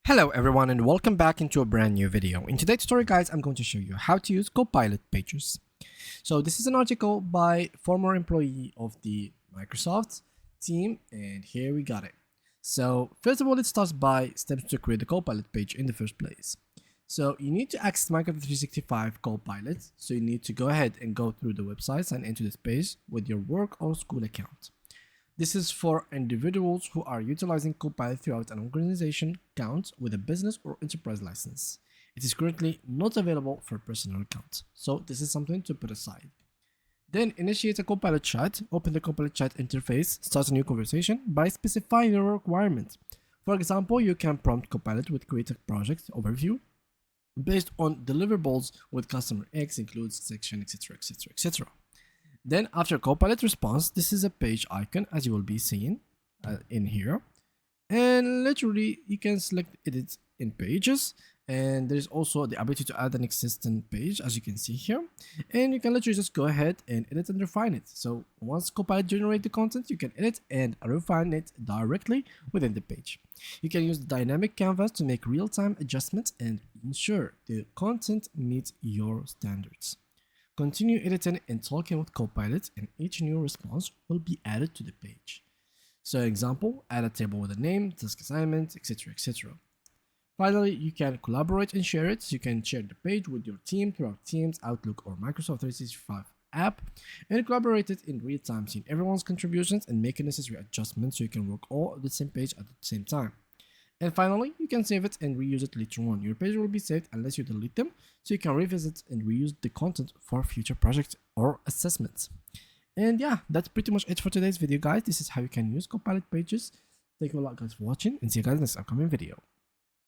Hello everyone and welcome back into a brand new video. In today's tutorial guys, I'm going to show you how to use Copilot pages. So this is an article by former employee of the Microsoft team, and here we got it. So first of all, it starts by steps to create the Copilot page in the first place. So you need to access Microsoft 365 Copilot. So you need to go ahead and go through the websites and enter this page with your work or school account. This is for individuals who are utilizing Copilot throughout an organization account with a business or enterprise license. It is currently not available for personal accounts, so this is something to put aside. Then initiate a Copilot chat. Open the Copilot chat interface, start a new conversation by specifying your requirement. For example, you can prompt Copilot with create a project overview based on deliverables with customer X includes section, etc., etc., etc. Then after Copilot response, this is a page icon as you will be seeing in here. And literally you can select edit in pages. And there's also the ability to add an existing page as you can see here. And you can literally just go ahead and edit and refine it. So once Copilot generates the content, you can edit and refine it directly within the page. You can use the dynamic canvas to make real-time adjustments and ensure the content meets your standards. Continue editing and talking with Copilot, and each new response will be added to the page. So example, add a table with a name, task assignment, etc., etc. Finally, you can collaborate and share it. So you can share the page with your team throughout Teams, Outlook, or Microsoft 365 app, and collaborate it in real time, seeing everyone's contributions and making necessary adjustments so you can work all on the same page at the same time. And finally, you can save it and reuse it later on. Your page will be saved unless you delete them, so you can revisit and reuse the content for future projects or assessments. And yeah, that's pretty much it for today's video, guys. This is how you can use Copilot pages. Thank you a lot, guys, for watching, and see you guys in the next upcoming video.